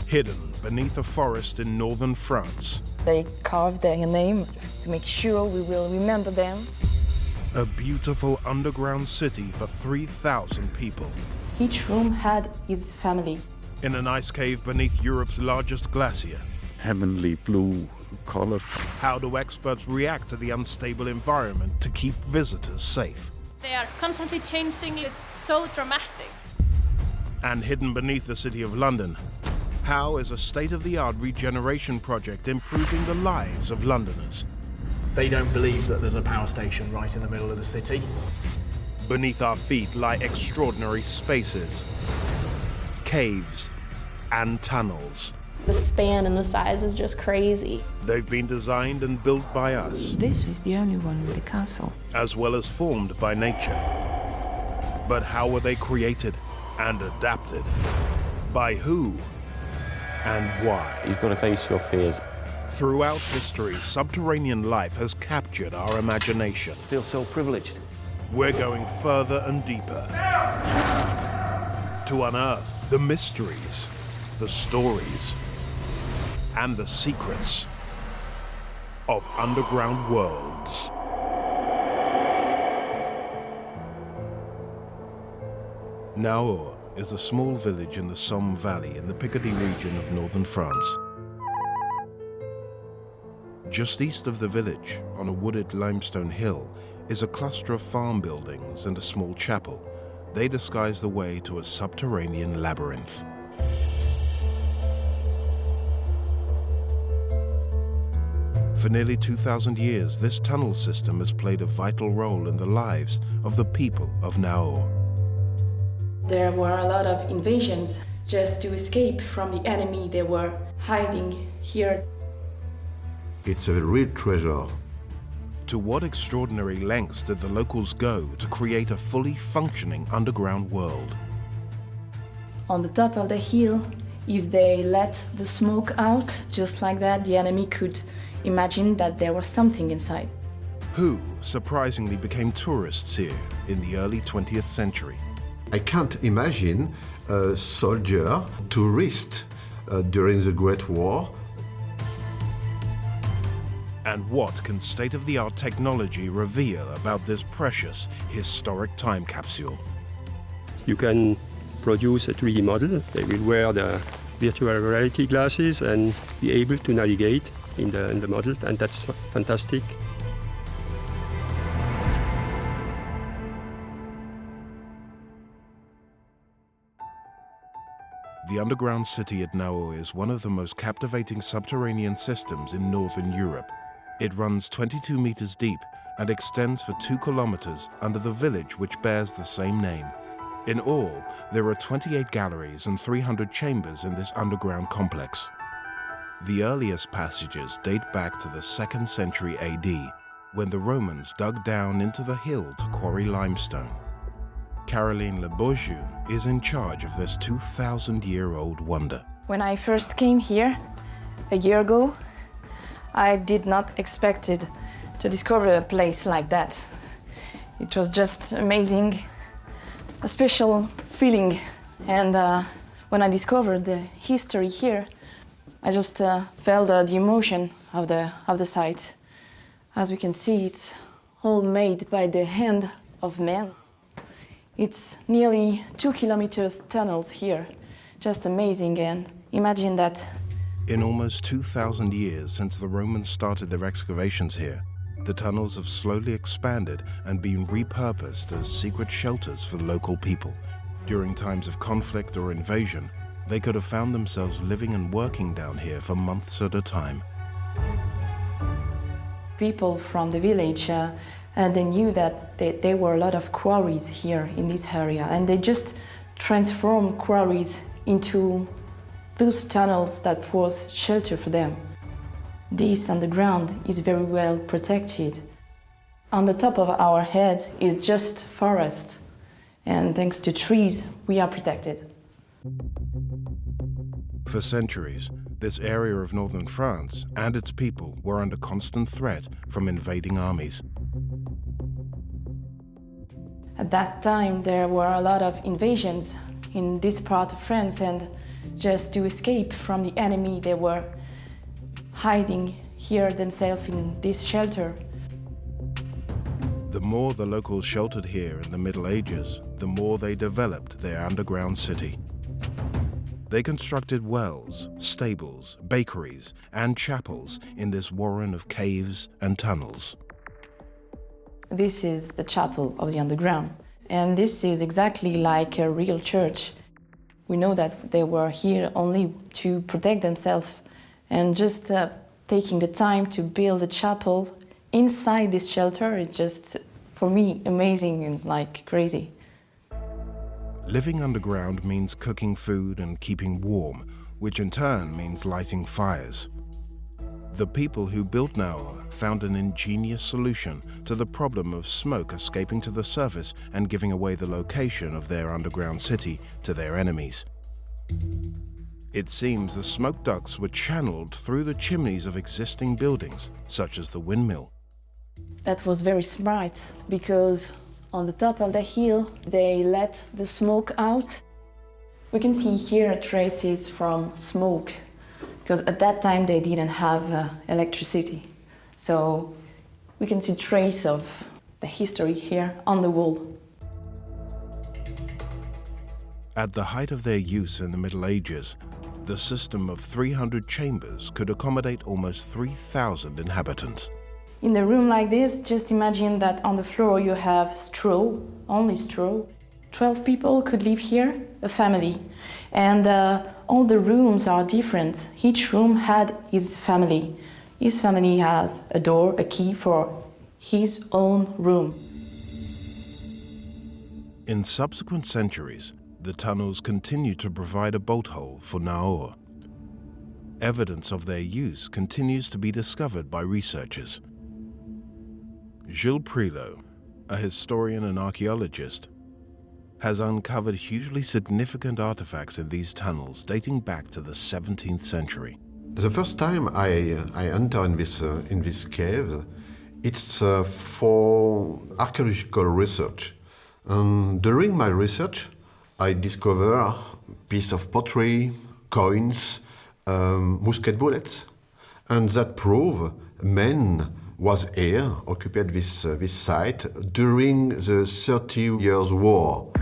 hidden beneath a forest in northern France. They carved their name to make sure we will remember them. A beautiful underground city for 3,000 people. Each room had his family. In an ice cave beneath Europe's largest glacier. Heavenly blue colors. How do experts react to the unstable environment to keep visitors safe? They are constantly changing, it's so dramatic. And hidden beneath the city of London, how is a state-of-the-art regeneration project improving the lives of Londoners? They don't believe that there's a power station right in the middle of the city. Beneath our feet lie extraordinary spaces, caves, and tunnels. The span and the size is just crazy. They've been designed and built by us. This is the only one with a castle. As well as formed by nature. But how were they created and adapted? By who and why? You've got to face your fears. Throughout history, subterranean life has captured our imagination. I feel so privileged. We're going further and deeper to unearth the mysteries, the stories, and the secrets of underground worlds. Naours is a small village in the Somme Valley in the Picardy region of northern France. Just east of the village, on a wooded limestone hill, is a cluster of farm buildings and a small chapel. They disguise the way to a subterranean labyrinth. For nearly 2,000 years, this tunnel system has played a vital role in the lives of the people of Naours. There were a lot of invasions just to escape from the enemy. They were hiding here. It's a real treasure. To what extraordinary lengths did the locals go to create a fully functioning underground world? On the top of the hill, if they let the smoke out, just like that, the enemy could imagine that there was something inside. Who surprisingly became tourists here in the early 20th century? I can't imagine a soldier, tourist during the Great War. And what can state-of-the-art technology reveal about this precious historic time capsule? You can produce a 3D model. They will wear the virtual reality glasses and be able to navigate in the model, and that's fantastic. The underground city at Naours is one of the most captivating subterranean systems in northern Europe. It runs 22 meters deep and extends for 2 kilometers under the village which bears the same name. In all, there are 28 galleries and 300 chambers in this underground complex. The earliest passages date back to the 2nd century AD, when the Romans dug down into the hill to quarry limestone. Caroline Le Bourgeois is in charge of this 2,000-year-old wonder. When I first came here a year ago, I did not expect to discover a place like that. It was just amazing, a special feeling. And when I discovered the history here, I just felt the emotion of the site. As we can see, it's all made by the hand of man. It's nearly 2 kilometers tunnels here, just amazing. And imagine that. In almost 2,000 years since the Romans started their excavations here, the tunnels have slowly expanded and been repurposed as secret shelters for local people. During times of conflict or invasion, they could have found themselves living and working down here for months at a time. People from the village, they knew that there were a lot of quarries here in this area, and they just transformed quarries into those tunnels that was shelter for them. This underground is very well protected. On the top of our head is just forest, and thanks to trees, we are protected. For centuries, this area of northern France and its people were under constant threat from invading armies. At that time, there were a lot of invasions in this part of France, and just to escape from the enemy, they were hiding here themselves in this shelter. The more the locals sheltered here in the Middle Ages, the more they developed their underground city. They constructed wells, stables, bakeries, and chapels in this warren of caves and tunnels. This is the chapel of the underground, and this is exactly like a real church. We know that they were here only to protect themselves, and just taking the time to build a chapel inside this shelter is just, for me, amazing and like crazy. Living underground means cooking food and keeping warm, which in turn means lighting fires. The people who built Naours found an ingenious solution to the problem of smoke escaping to the surface and giving away the location of their underground city to their enemies. It seems the smoke ducts were channeled through the chimneys of existing buildings, such as the windmill. That was very smart, because on the top of the hill, they let the smoke out. We can see here traces from smoke, because at that time they didn't have electricity. So we can see trace of the history here on the wall. At the height of their use in the Middle Ages, the system of 300 chambers could accommodate almost 3,000 inhabitants. In a room like this, just imagine that on the floor you have straw, only straw. 12 people could live here, a family. And all the rooms are different. Each room had his family. His family has a door, a key for his own room. In subsequent centuries, the tunnels continued to provide a bolt hole for Naours. Evidence of their use continues to be discovered by researchers. Gilles Prilot, a historian and archaeologist, has uncovered hugely significant artifacts in these tunnels dating back to the 17th century. The first time I enter in this cave, it's for archaeological research. And during my research, I discover a piece of pottery, coins, musket bullets, and that prove men was here, occupied this site during the 30 Years' War.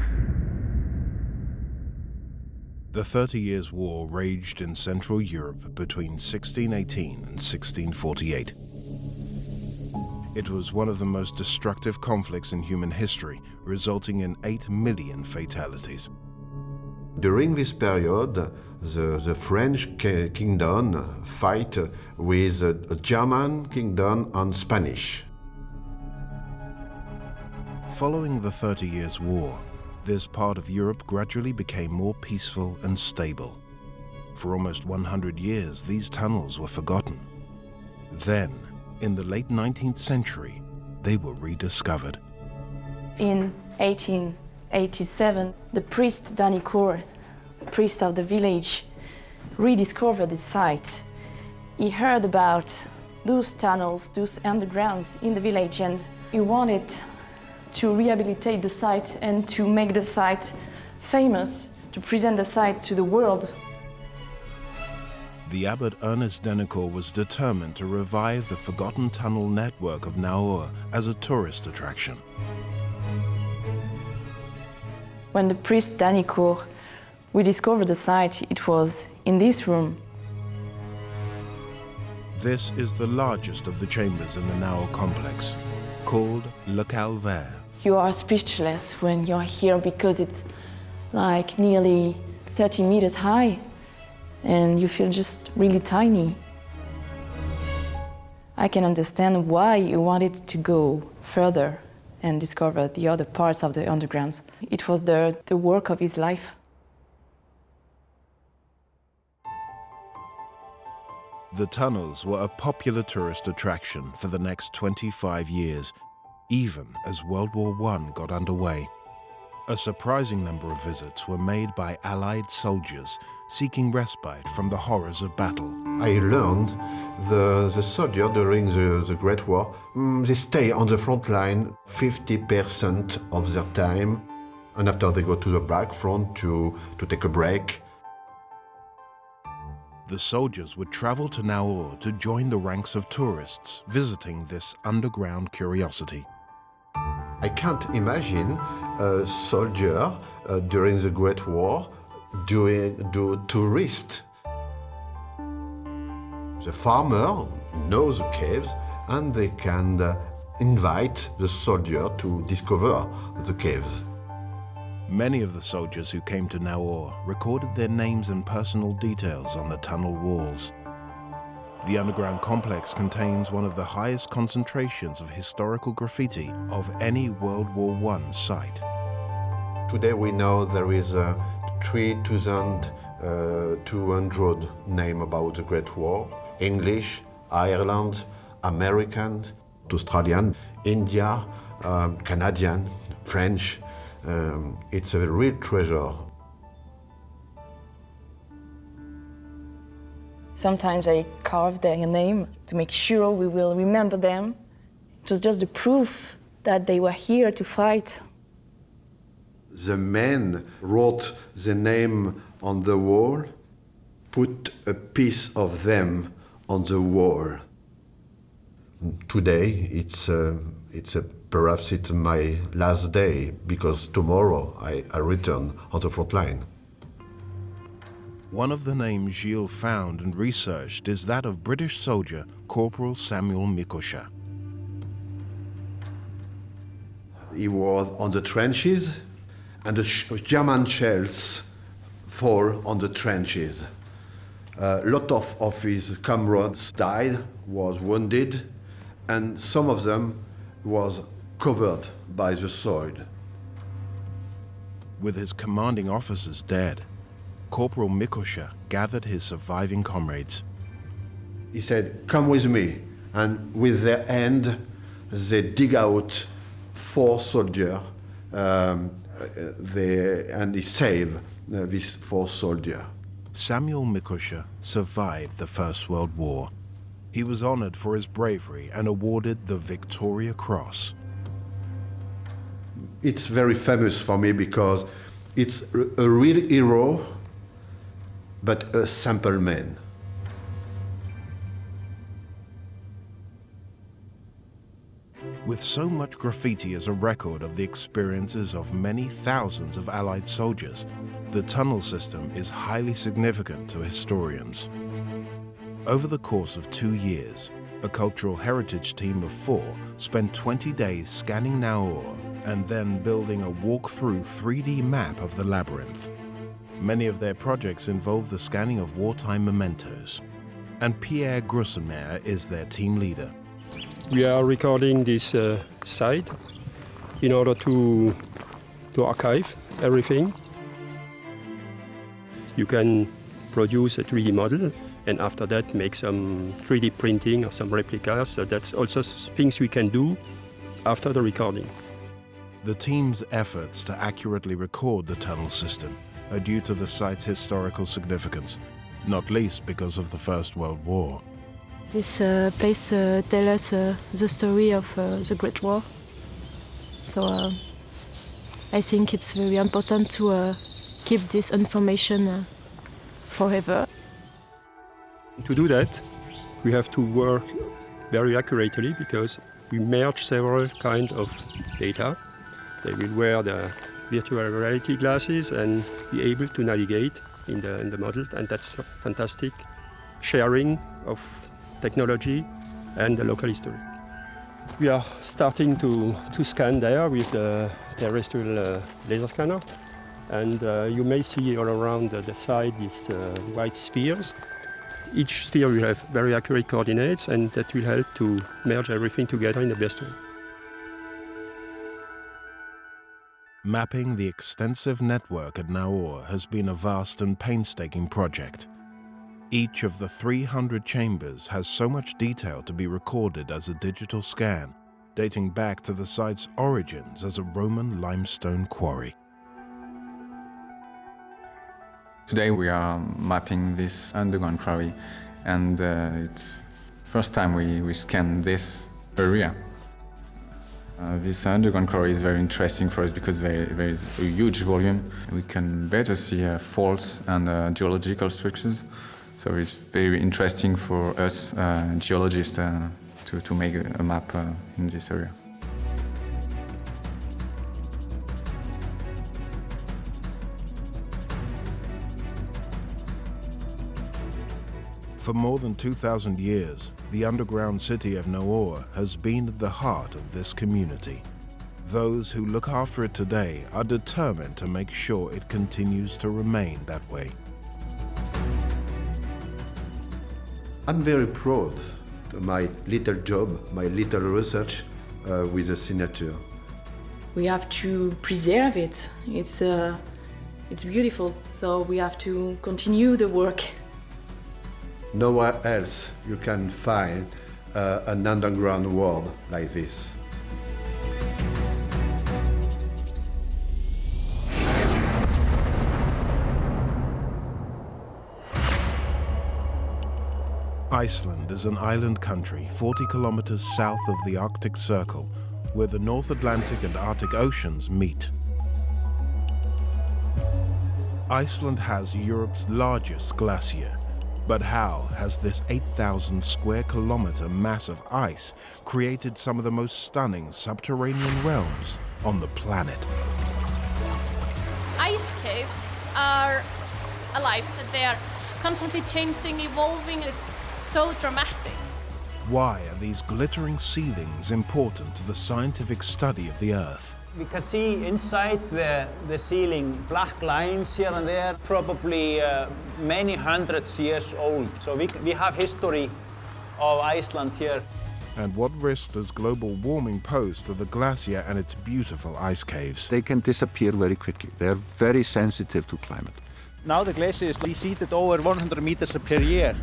The 30 Years' War raged in Central Europe between 1618 and 1648. It was one of the most destructive conflicts in human history, resulting in 8 million fatalities. During this period, the French kingdom fight with a German kingdom and Spanish. Following the 30 Years' War, this part of Europe gradually became more peaceful and stable. For almost 100 years, these tunnels were forgotten. Then, in the late 19th century, they were rediscovered. In 1887, the priest Naours, priest of the village, rediscovered the site. He heard about those tunnels, those undergrounds in the village, and he wanted to rehabilitate the site and to make the site famous, to present the site to the world. The abbot Ernest Denicourt was determined to revive the forgotten tunnel network of Naours as a tourist attraction. When the priest Denicourt rediscovered the site, it was in this room. This is the largest of the chambers in the Naours complex, called Le Calvaire. You are speechless when you're here because it's like nearly 30 meters high and you feel just really tiny. I can understand why you wanted to go further and discover the other parts of the underground. It was the work of his life. The tunnels were a popular tourist attraction for the next 25 years, even as World War I got underway. A surprising number of visits were made by Allied soldiers seeking respite from the horrors of battle. I learned the soldiers during the Great War, they stay on the front line 50% of their time. And after they go to the back front to take a break. The soldiers would travel to Naours to join the ranks of tourists visiting this underground curiosity. I can't imagine a soldier during the Great War do tourist. The farmer knows the caves and they can invite the soldier to discover the caves. Many of the soldiers who came to Naours recorded their names and personal details on the tunnel walls. The underground complex contains one of the highest concentrations of historical graffiti of any World War I site. Today we know there is 3,200 names about the Great War. English, Ireland, American, Australian, India, Canadian, French. It's a real treasure. Sometimes I carve their name to make sure we will remember them. It was just the proof that they were here to fight. The men wrote the name on the wall, put a piece of them on the wall. Today, perhaps it's my last day, because tomorrow I return on the front line. One of the names Gilles found and researched is that of British soldier Corporal Samuel Mikosha. He was on the trenches, and the German shells fall on the trenches. A lot of his comrades died, was wounded, and some of them was covered by the soil. With his commanding officers dead, Corporal Mikosha gathered his surviving comrades. He said, "Come with me." And with their hand, they dig out 4 soldiers, and he saved these 4 soldiers. Samuel Mikosha survived the First World War. He was honored for his bravery and awarded the Victoria Cross. It's very famous for me because it's a real hero, but a simple man. With so much graffiti as a record of the experiences of many thousands of Allied soldiers, the tunnel system is highly significant to historians. Over the course of 2 years, a cultural heritage team of 4 spent 20 days scanning Naours and then building a walk-through 3D map of the labyrinth. Many of their projects involve the scanning of wartime mementos, and Pierre Grossemer is their team leader. We are recording this site in order to archive everything. You can produce a 3D model and after that make some 3D printing or some replicas. So that's also things we can do after the recording. The team's efforts to accurately record the tunnel system are due to the site's historical significance, not least because of the First World War. This place tells us the story of the Great War. So I think it's very important to keep this information forever. To do that, we have to work very accurately because we merge several kinds of data. They will wear the virtual reality glasses and be able to navigate in the model, and that's fantastic sharing of technology and the local history. We are starting to scan there with the terrestrial laser scanner, and you may see all around the side these white spheres. Each sphere will have very accurate coordinates, and that will help to merge everything together in the best way. Mapping the extensive network at Naours has been a vast and painstaking project. Each of the 300 chambers has so much detail to be recorded as a digital scan, dating back to the site's origins as a Roman limestone quarry. Today we are mapping this underground quarry, and it's first time we scan this area. This underground quarry is very interesting for us because there is a huge volume. We can better see faults and geological structures. So it's very interesting for us geologists to make a map in this area. For more than 2,000 years, the underground city of Naours has been at the heart of this community. Those who look after it today are determined to make sure it continues to remain that way. I'm very proud of my little job, my little research with the signature. We have to preserve it. It's beautiful, so we have to continue the work. Nowhere else you can find an underground world like this. Iceland is an island country 40 kilometers south of the Arctic Circle, where the North Atlantic and Arctic Oceans meet. Iceland has Europe's largest glacier. But how has this 8,000 square kilometer mass of ice created some of the most stunning subterranean realms on the planet? Ice caves are alive. They are constantly changing, evolving. It's so dramatic. Why are these glittering ceilings important to the scientific study of the Earth? We can see inside the ceiling black lines here and there, probably many hundreds years old. So we have history of Iceland here. And what risk does global warming pose to the glacier and its beautiful ice caves? They can disappear very quickly. They are very sensitive to climate. Now the glacier is receded over 100 meters per year.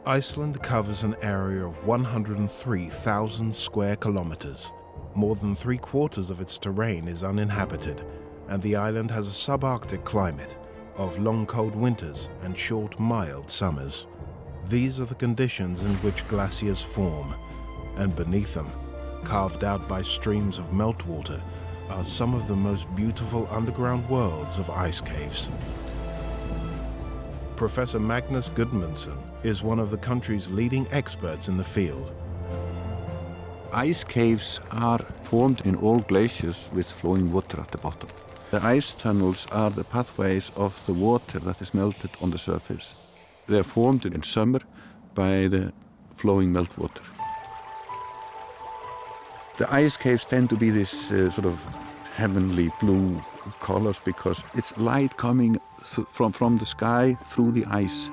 Iceland covers an area of 103,000 square kilometers. More than 3/4 of its terrain is uninhabited, and the island has a subarctic climate of long cold winters and short mild summers. These are the conditions in which glaciers form, and beneath them, carved out by streams of meltwater, are some of the most beautiful underground worlds of ice caves. Professor Magnus Gudmundsson is one of the country's leading experts in the field. Ice caves are formed in all glaciers with flowing water at the bottom. The ice tunnels are the pathways of the water that is melted on the surface. They are formed in summer by the flowing meltwater. The ice caves tend to be this sort of heavenly blue colors because it's light coming from the sky through the ice.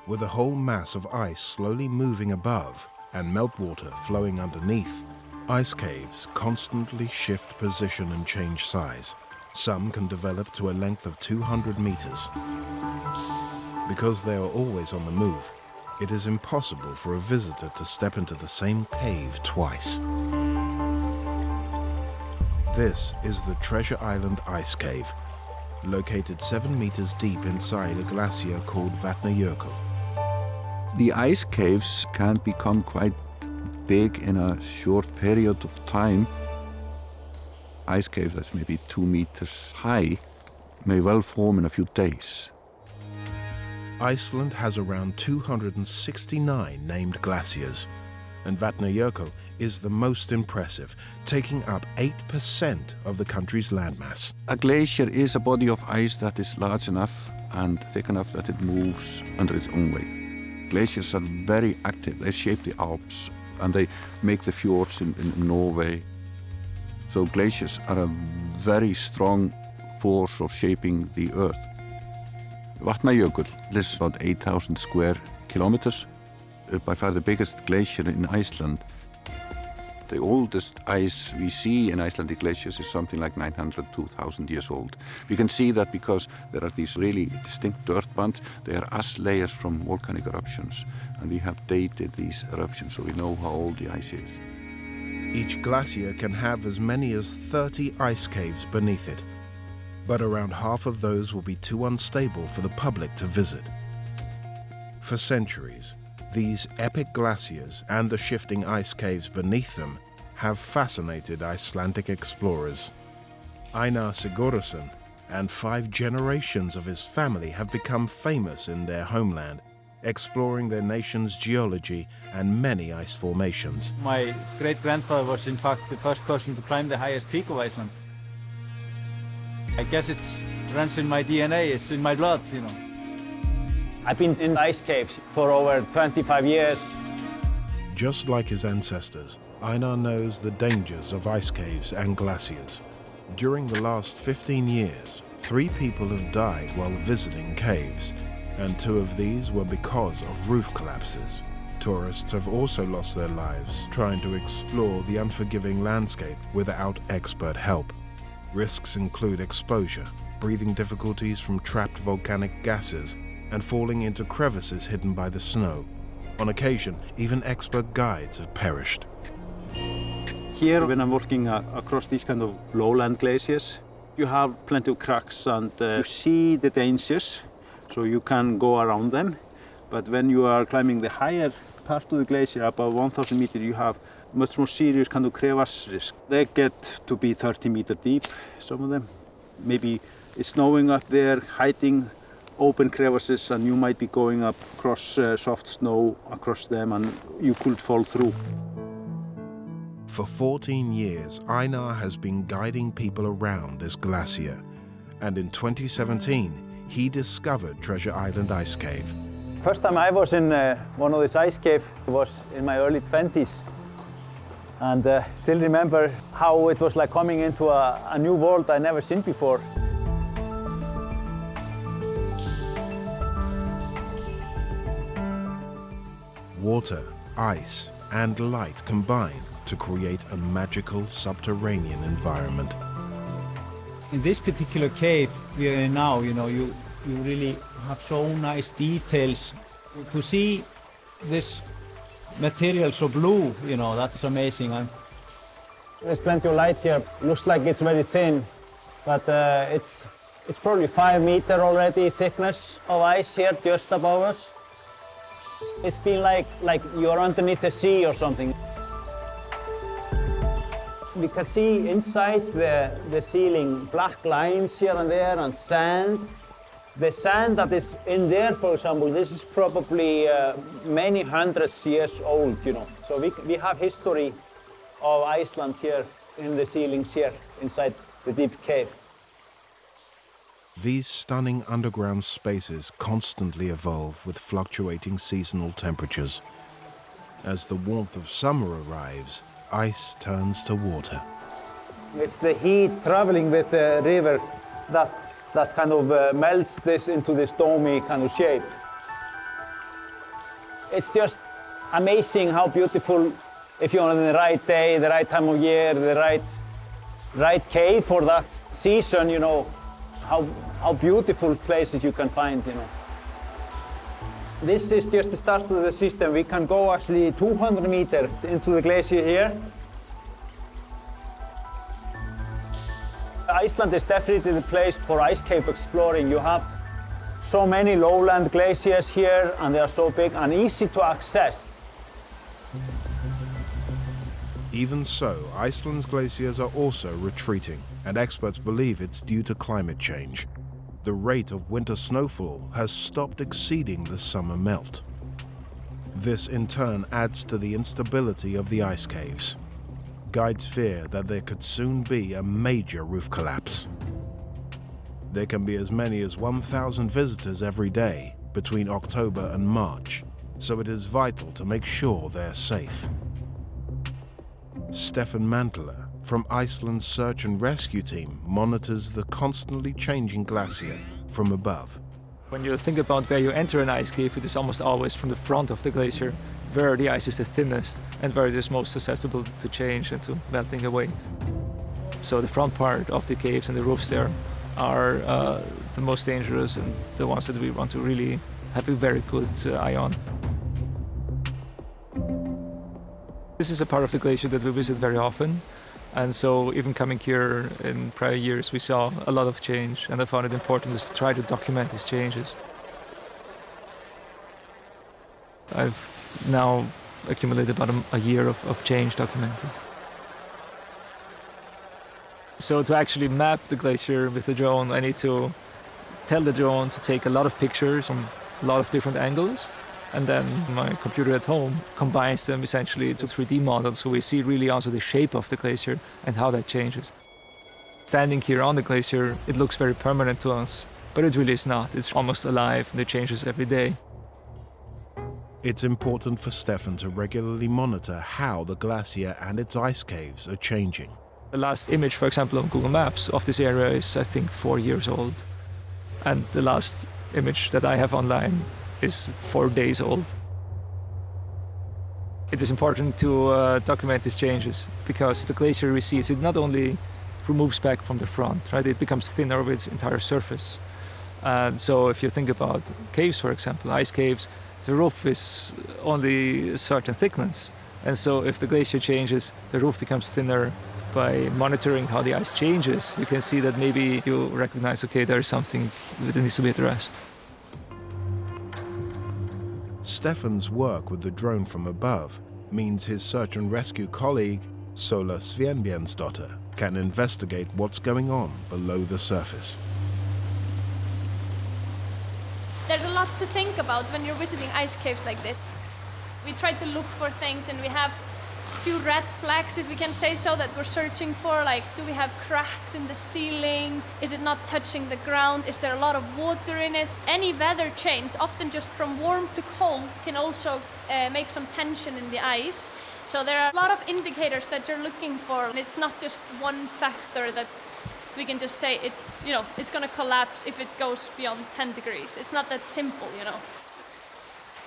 With a whole mass of ice slowly moving above and meltwater flowing underneath, ice caves constantly shift position and change size. Some can develop to a length of 200 meters. Because they are always on the move, it is impossible for a visitor to step into the same cave twice. This is the Treasure Island Ice Cave, located 7 meters deep inside a glacier called Vatnajökull. The ice caves can become quite big in a short period of time. Ice cave that's maybe 2 meters high may well form in a few days. Iceland has around 269 named glaciers, and Vatnajökull is the most impressive, taking up 8% of the country's landmass. A glacier is a body of ice that is large enough and thick enough that it moves under its own weight. Glaciers are very active. They shape the Alps and they make the fjords in Norway. So glaciers are a very strong force of shaping the earth. Vatnajökull is about 8,000 square kilometers, by far the biggest glacier in Iceland. The oldest ice we see in Icelandic glaciers is something like 900 to 1,000 years old. We can see that because there are these really distinct dirt bands. They are ash layers from volcanic eruptions, and we have dated these eruptions, so we know how old the ice is. Each glacier can have as many as 30 ice caves beneath it. but around half of those will be too unstable for the public to visit. For centuries, these epic glaciers and the shifting ice caves beneath them have fascinated Icelandic explorers. Einar Sigurðarson and 5 generations of his family have become famous in their homeland, exploring their nation's geology and many ice formations. My great-grandfather was in fact the first person to climb the highest peak of Iceland. I guess it runs in my DNA, it's in my blood, you know. I've been in ice caves for over 25 years. Just like his ancestors, Einar knows the dangers of ice caves and glaciers. During the last 15 years, 3 people have died while visiting caves, and 2 of these were because of roof collapses. Tourists have also lost their lives trying to explore the unforgiving landscape without expert help. Risks include exposure, breathing difficulties from trapped volcanic gases, and falling into crevices hidden by the snow. On occasion, even expert guides have perished. Here, when I'm working across these kind of lowland glaciers, you have plenty of cracks and you see the dangers, so you can go around them. But when you are climbing the higher part of the glacier, above 1,000 meters, you have much more serious kind of crevasse risk. They get to be 30 meters deep, some of them. Maybe it's snowing up there, hiding open crevasses, and you might be going up across soft snow across them, and you could fall through. For 14 years, Einar has been guiding people around this glacier, and in 2017, he discovered Treasure Island Ice Cave. First time I was in one of these ice caves was in my early 20s. And still remember how it was like coming into a new world I'd never seen before. Water, ice, and light combine to create a magical subterranean environment. In this particular cave we are in now, you know, you really have so nice details. To see this material so blue, you know, that's amazing. And there's plenty of light here. Looks like it's very thin, but it's probably 5 meters already thickness of ice here just above us. It's been like you're underneath the sea or something. We can see inside the ceiling black lines here and there and sand. The sand that is in there, for example, this is probably many hundreds years old, you know. So we have history of Iceland here in the ceilings here inside the deep cave. These stunning underground spaces constantly evolve with fluctuating seasonal temperatures. As the warmth of summer arrives, ice turns to water. It's the heat traveling with the river that kind of melts this into this domy kind of shape. It's just amazing how beautiful, if you're on the right day, the right time of year, the right cave for that season, you know, how beautiful places you can find, you know. This is just the start of the system. We can go actually 200 meters into the glacier here. Iceland is definitely the place for ice cave exploring. You have so many lowland glaciers here, and they are so big and easy to access. Even so, Iceland's glaciers are also retreating, and experts believe it's due to climate change. The rate of winter snowfall has stopped exceeding the summer melt. This in turn adds to the instability of the ice caves. Guides fear that there could soon be a major roof collapse. There can be as many as 1,000 visitors every day between October and March, so it is vital to make sure they're safe. Stefan Mantler from Iceland's search and rescue team monitors the constantly changing glacier from above. When you think about where you enter an ice cave, it is almost always from the front of the glacier, where the ice is the thinnest and where it is most susceptible to change and to melting away. So the front part of the caves and the roofs there are the most dangerous and the ones that we want to really have a very good eye on. This is a part of the glacier that we visit very often. And so even coming here in prior years, we saw a lot of change, and I found it important to try to document these changes. I've now accumulated about a year of change documented. So to actually map the glacier with the drone, I need to tell the drone to take a lot of pictures from a lot of different angles, and then my computer at home combines them essentially to 3D models, so we see really also the shape of the glacier and how that changes. Standing here on the glacier, it looks very permanent to us, but it really is not. It's almost alive, and it changes every day. It's important for Stefan to regularly monitor how the glacier and its ice caves are changing. The last image, for example, on Google Maps of this area is, I think, 4 years old. And the last image that I have online is 4 days old. It is important to document these changes because the glacier recedes. It not only removes back from the front, right? It becomes thinner over its entire surface. And so if you think about caves, for example, ice caves, the roof is only a certain thickness. And so if the glacier changes, the roof becomes thinner. By monitoring how the ice changes, you can see that maybe you recognize, okay, there is something that needs to be addressed. Stefan's work with the drone from above means his search and rescue colleague, Sola Svenbjørnsdottir, can investigate what's going on below the surface. There's a lot to think about when you're visiting ice caves like this. We try to look for things, and we have few red flags, if we can say so, that we're searching for, like, do we have cracks in the ceiling? Is it not touching the ground? Is there a lot of water in it? Any weather change, often just from warm to cold, can also make some tension in the ice. So there are a lot of indicators that you're looking for, and it's not just one factor that we can just say it's, you know, it's going to collapse if it goes beyond 10 degrees. It's not that simple, you know.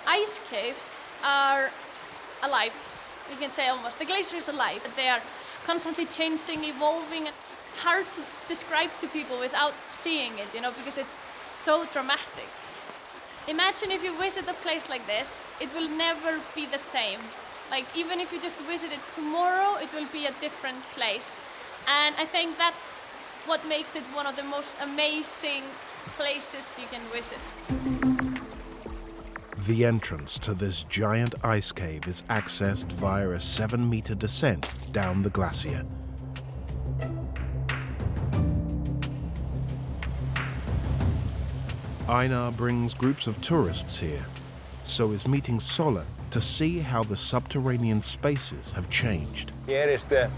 Ice caves are alive. You can say almost. The glacier is alive. They are constantly changing, evolving. It's hard to describe to people without seeing it, you know, because it's so dramatic. Imagine if you visit a place like this, it will never be the same. Like, even if you just visit it tomorrow, it will be a different place. And I think that's what makes it one of the most amazing places you can visit. The entrance to this giant ice cave is accessed via a 7-meter descent down the glacier. Einar brings groups of tourists here, so is meeting Sola to see how the subterranean spaces have changed. Here is the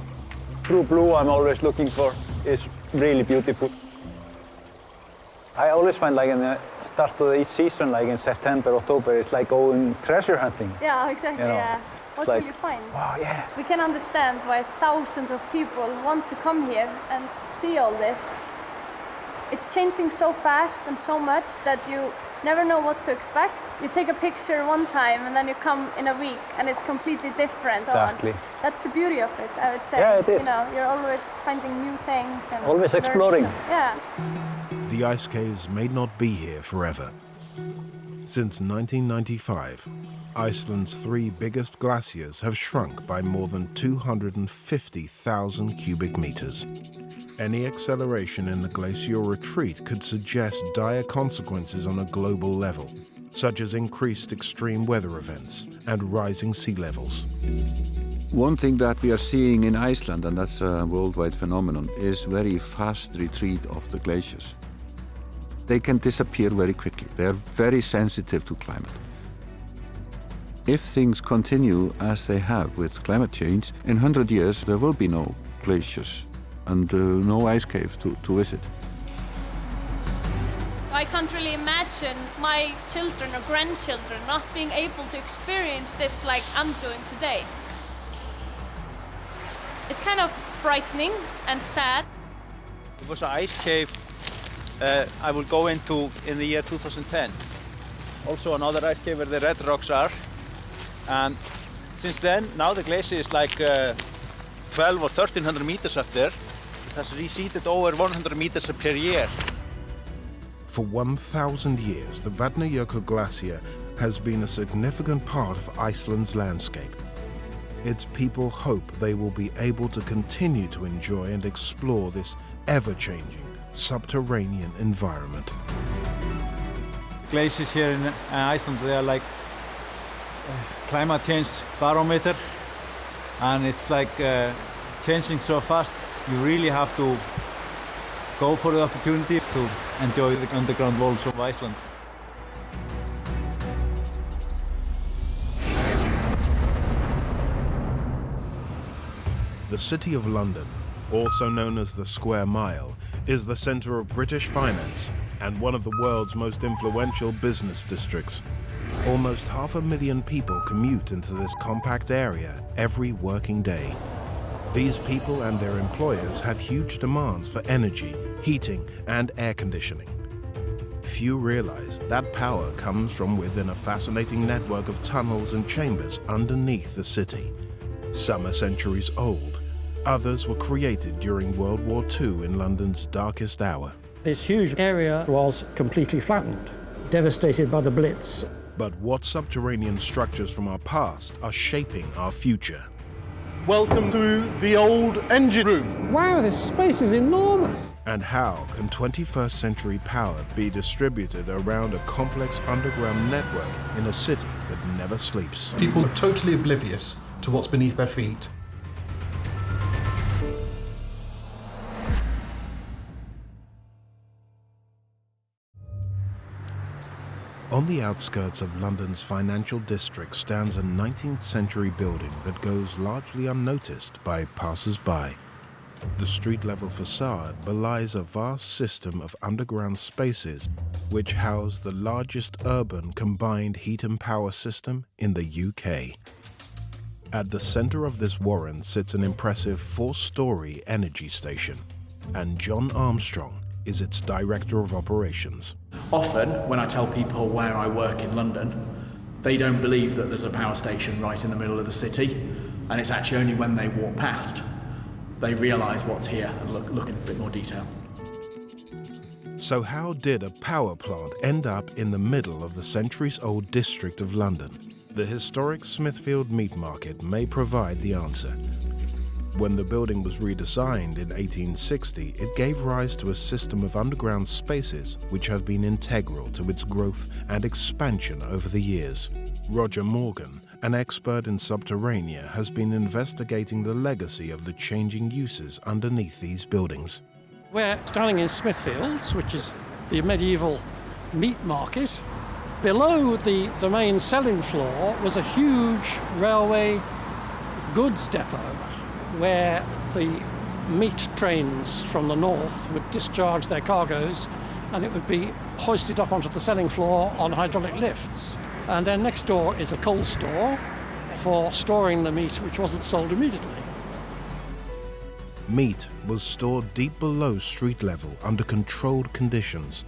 true blue I'm always looking for. It's really beautiful. I always find, like, in the start of each season, like in September, October, it's like going treasure hunting. Yeah, exactly, you know, yeah. What like, will you find? Wow, yeah. We can understand why thousands of people want to come here and see all this. It's changing so fast and so much that you never know what to expect. You take a picture one time and then you come in a week and it's completely different. Exactly. That's the beauty of it, I would say. Yeah, it is. You know, you're always finding new things and always exploring. Yeah. The ice caves may not be here forever. Since 1995, Iceland's 3 biggest glaciers have shrunk by more than 250,000 cubic meters. Any acceleration in the glacial retreat could suggest dire consequences on a global level, such as increased extreme weather events and rising sea levels. One thing that we are seeing in Iceland, and that's a worldwide phenomenon, is very fast retreat of the glaciers. They can disappear very quickly. They are very sensitive to climate. If things continue as they have with climate change, in 100 years there will be no glaciers and no ice caves to visit. I can't really imagine my children or grandchildren not being able to experience this like I'm doing today. It's kind of frightening and sad. It was an ice cave I will go into in the year 2010. Also another ice cave where the red rocks are. And since then, now the glacier is like 12 or 1300 meters up there. It has receded over 100 meters per year. For 1,000 years, the Vatnajökull Glacier has been a significant part of Iceland's landscape. its people hope they will be able to continue to enjoy and explore this ever-changing subterranean environment. Glaciers here in Iceland, they are like climate change barometer, and it's like changing so fast. You really have to go for the opportunities to enjoy the underground worlds of Iceland. The City of London, also known as the Square Mile, is the centre of British finance and one of the world's most influential business districts. Almost 500,000 people commute into this compact area every working day. These people and their employers have huge demands for energy, heating, and air conditioning. Few realize that power comes from within a fascinating network of tunnels and chambers underneath the city. Some are centuries old. Others were created during World War II in London's darkest hour. This huge area was completely flattened, devastated by the Blitz. But what subterranean structures from our past are shaping our future? Welcome to the old engine room. Wow, this space is enormous. And how can 21st century power be distributed around a complex underground network in a city that never sleeps? People are totally oblivious to what's beneath their feet. On the outskirts of London's financial district stands a 19th century building that goes largely unnoticed by passers-by. The street-level facade belies a vast system of underground spaces which house the largest urban combined heat and power system in the UK. At the center of this warren sits an impressive 4-story energy station, and John Armstrong is its director of operations. Often, when I tell people where I work in London, they don't believe that there's a power station right in the middle of the city, and it's actually only when they walk past they realise what's here and look in a bit more detail. So how did a power plant end up in the middle of the centuries-old district of London? The historic Smithfield Meat Market may provide the answer. When the building was redesigned in 1860, it gave rise to a system of underground spaces which have been integral to its growth and expansion over the years. Roger Morgan, an expert in subterranean, has been investigating the legacy of the changing uses underneath these buildings. We're standing in Smithfields, which is the medieval meat market. Below the main selling floor was a huge railway goods depot where the meat trains from the north would discharge their cargoes and it would be hoisted up onto the selling floor on hydraulic lifts. And then next door is a coal store for storing the meat which wasn't sold immediately. Meat was stored deep below street level under controlled conditions.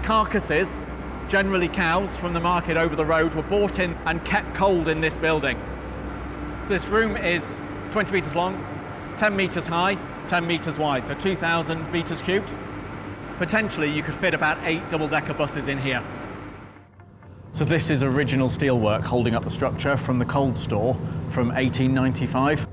Carcasses, generally cows from the market over the road, were brought in and kept cold in this building. So this room is 20 metres long, 10 metres high, 10 metres wide, so 2,000 metres cubed. Potentially you could fit about 8 double-decker buses in here. So this is original steelwork holding up the structure from the cold store from 1895.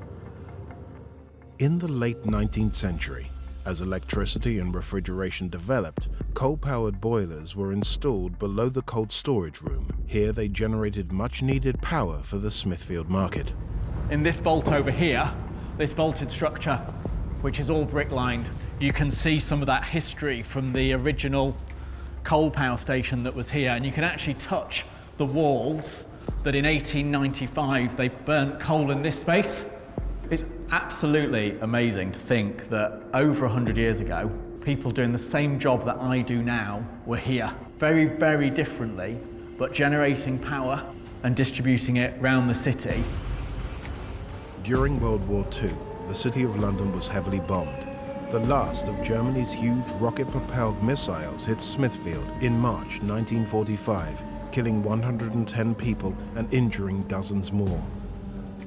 In the late 19th century, as electricity and refrigeration developed, coal-powered boilers were installed below the cold storage room. Here they generated much-needed power for the Smithfield market. In this vault over here, this vaulted structure, which is all brick-lined, you can see some of that history from the original coal power station that was here, and you can actually touch the walls that in 1895 they burnt coal in this space. It's absolutely amazing to think that over 100 years ago, people doing the same job that I do now were here. Very, very differently, but generating power and distributing it around the city. During World War II, the City of London was heavily bombed. The last of Germany's huge rocket-propelled missiles hit Smithfield in March 1945, killing 110 people and injuring dozens more.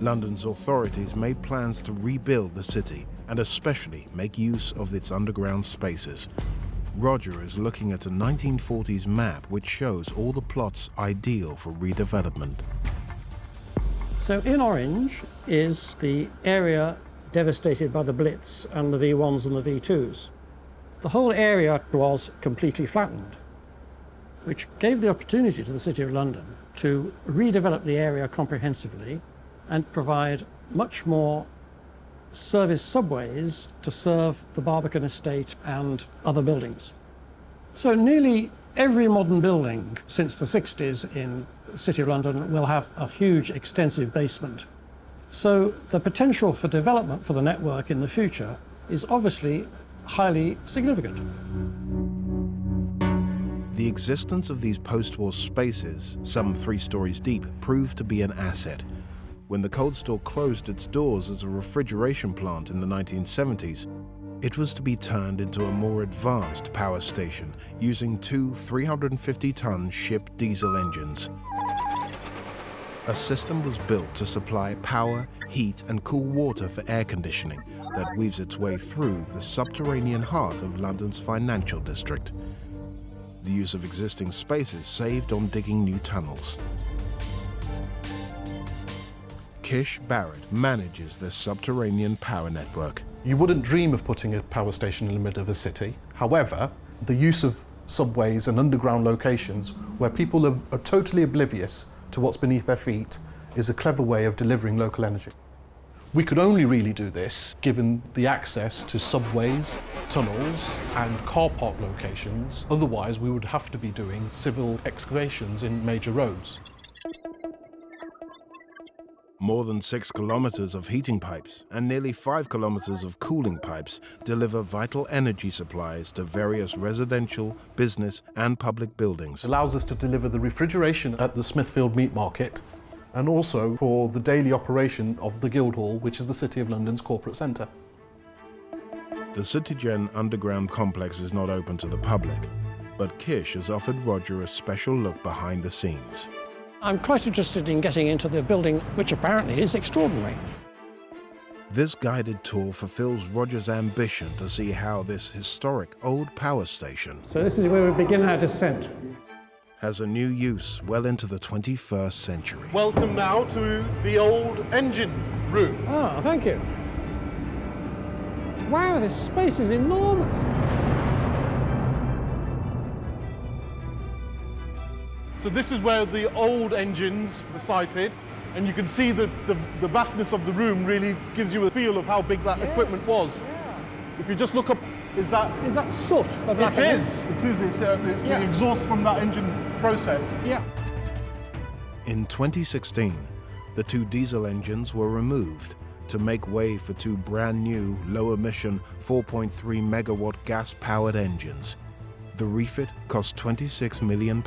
London's authorities made plans to rebuild the city and especially make use of its underground spaces. Roger is looking at a 1940s map which shows all the plots ideal for redevelopment. So in orange is the area devastated by the Blitz and the V1s and the V2s. The whole area was completely flattened, which gave the opportunity to the City of London to redevelop the area comprehensively and provide much more service subways to serve the Barbican estate and other buildings. So nearly every modern building since the 60s in the City of London will have a huge extensive basement. So the potential for development for the network in the future is obviously highly significant. The existence of these post-war spaces, some 3 stories deep, proved to be an asset. When the cold store closed its doors as a refrigeration plant in the 1970s, it was to be turned into a more advanced power station using 2 350-ton ship diesel engines. A system was built to supply power, heat, and cool water for air conditioning that weaves its way through the subterranean heart of London's financial district. The use of existing spaces saved on digging new tunnels. Kish Barrett manages this subterranean power network. You wouldn't dream of putting a power station in the middle of a city. However, the use of subways and underground locations where people are totally oblivious to what's beneath their feet is a clever way of delivering local energy. We could only really do this given the access to subways, tunnels and car park locations. Otherwise, we would have to be doing civil excavations in major roads. More than 6 kilometers of heating pipes and nearly 5 kilometers of cooling pipes deliver vital energy supplies to various residential, business and public buildings. It allows us to deliver the refrigeration at the Smithfield Meat Market and also for the daily operation of the Guildhall, which is the City of London's corporate centre. The CityGen underground complex is not open to the public, but Kish has offered Roger a special look behind the scenes. I'm quite interested in getting into the building, which apparently is extraordinary. This guided tour fulfills Roger's ambition to see how this historic old power station, So this is where we begin our descent. has a new use well into the 21st century. Welcome now to the old engine room. Ah, thank you. Wow, this space is enormous. So this is where the old engines were sited, and you can see that the vastness of the room really gives you a feel of how big that equipment was. Yeah. If you just look up, is that soot? It is. It's the exhaust from that engine process. Yeah. In 2016, the 2 diesel engines were removed to make way for 2 brand new, low-emission 4.3 megawatt gas-powered engines. The refit cost £26 million.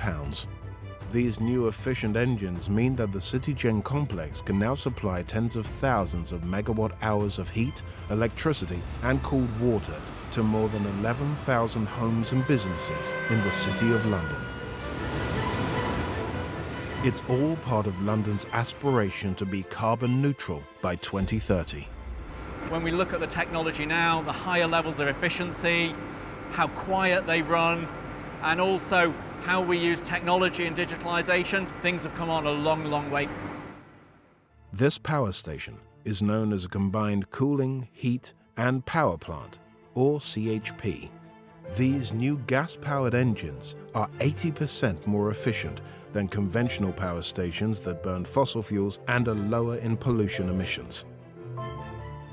These new efficient engines mean that the CityGen complex can now supply tens of thousands of megawatt hours of heat, electricity and cooled water to more than 11,000 homes and businesses in the City of London. It's all part of London's aspiration to be carbon neutral by 2030. When we look at the technology now, the higher levels of efficiency, how quiet they run, and also how we use technology and digitalization, things have come on a long, long way. This power station is known as a combined cooling, heat and power plant, or CHP. These new gas-powered engines are 80% more efficient than conventional power stations that burn fossil fuels and are lower in pollution emissions.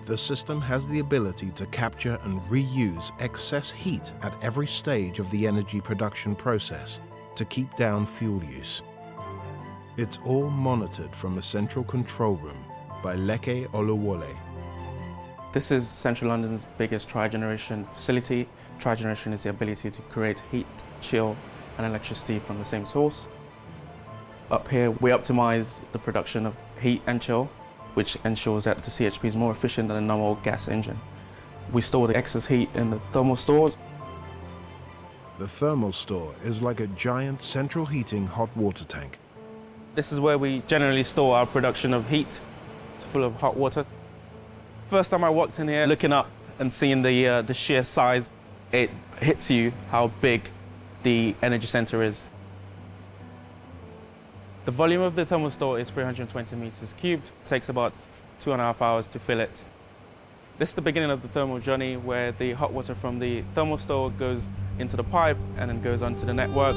The system has the ability to capture and reuse excess heat at every stage of the energy production process to keep down fuel use. It's all monitored from a central control room by Leke Oluwole. This is Central London's biggest tri-generation facility. Tri-generation is the ability to create heat, chill and electricity from the same source. Up here we optimize the production of heat and chill, which ensures that the CHP is more efficient than a normal gas engine. We store the excess heat in the thermal stores. The thermal store is like a giant central heating hot water tank. This is where we generally store our production of heat. It's full of hot water. First time I walked in here, looking up and seeing the sheer size, it hits you how big the energy center is. The volume of the thermal store is 320 meters cubed. It takes about 2.5 hours to fill it. This is the beginning of the thermal journey where the hot water from the thermal store goes into the pipe and then goes onto the network.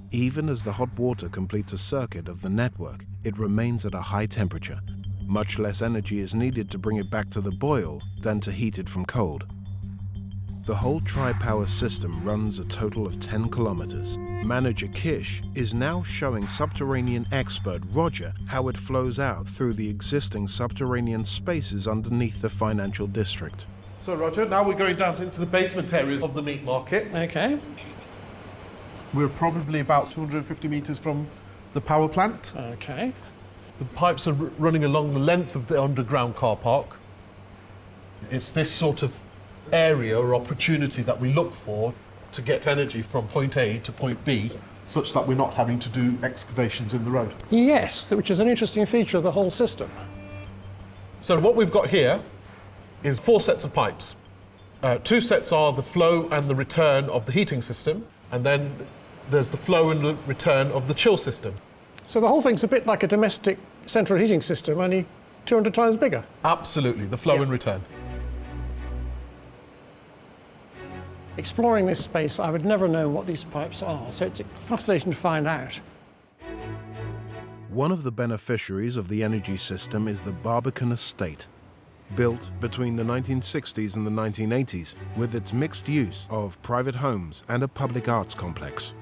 Even as the hot water completes a circuit of the network, it remains at a high temperature. Much less energy is needed to bring it back to the boil than to heat it from cold. The whole tri-power system runs a total of 10 kilometers. Manager Kish is now showing subterranean expert Roger how it flows out through the existing subterranean spaces underneath the financial district. So Roger, now we're going down into the basement areas of the meat market. Okay. We're probably about 250 meters from the power plant. Okay. The pipes are running along the length of the underground car park. It's this sort of area or opportunity that we look for to get energy from point A to point B, such that we're not having to do excavations in the road. Yes, which is an interesting feature of the whole system. So what we've got here is 4 sets of pipes. 2 sets are the flow and the return of the heating system, and then there's the flow and the return of the chill system. So the whole thing's a bit like a domestic central heating system, only 200 times bigger. Absolutely, the flow and return. Exploring this space, I would never know what these pipes are, so it's fascinating to find out. One of the beneficiaries of the energy system is the Barbican Estate, built between the 1960s and the 1980s with its mixed use of private homes and a public arts complex.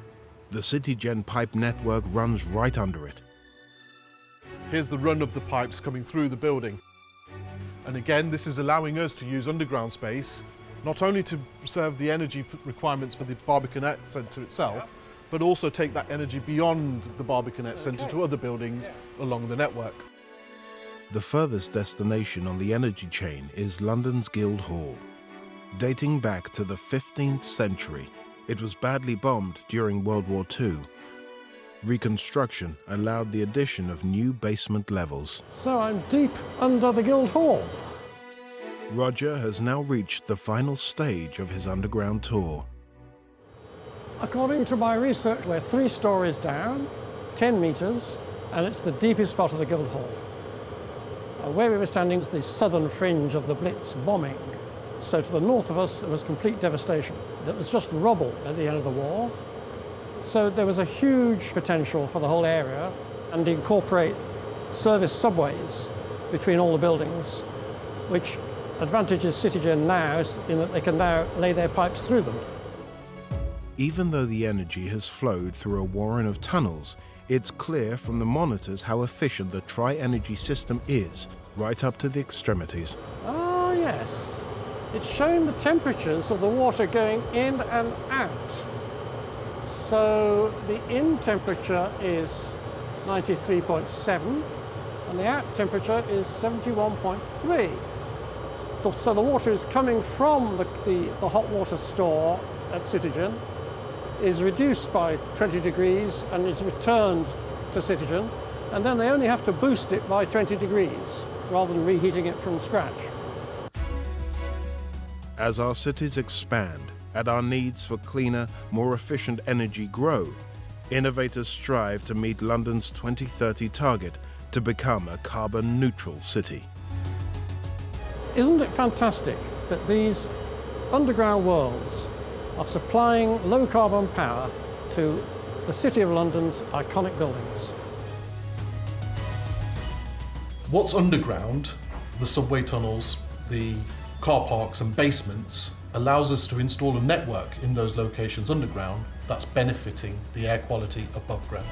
The CityGen pipe network runs right under it. Here's the run of the pipes coming through the building. And again, this is allowing us to use underground space, not only to serve the energy requirements for the Barbicanet Centre itself, but also take that energy beyond the Barbicanet Centre to other buildings along the network. The furthest destination on the energy chain is London's Guildhall. Dating back to the 15th century, it was badly bombed during World War II. Reconstruction allowed the addition of new basement levels. So I'm deep under the Guildhall. Roger has now reached the final stage of his underground tour. According to my research, we're 3 stories down, 10 meters, and it's the deepest part of the Guildhall. Where we were standing is the southern fringe of the Blitz bombing. So to the north of us, there was complete devastation. There was just rubble at the end of the war. So there was a huge potential for the whole area and to incorporate service subways between all the buildings, which advantages CityGen now in that they can now lay their pipes through them. Even though the energy has flowed through a warren of tunnels, it's clear from the monitors how efficient the tri-energy system is, right up to the extremities. Oh yes. It's showing the temperatures of the water going in and out. So the in temperature is 93.7 and the out temperature is 71.3. So the water is coming from the hot water store at CityGen, is reduced by 20 degrees and is returned to CityGen, and then they only have to boost it by 20 degrees rather than reheating it from scratch. As our cities expand and our needs for cleaner, more efficient energy grow, innovators strive to meet London's 2030 target to become a carbon-neutral city. Isn't it fantastic that these underground worlds are supplying low-carbon power to the City of London's iconic buildings? What's underground, the subway tunnels, the car parks and basements, allows us to install a network in those locations underground that's benefiting the air quality above ground.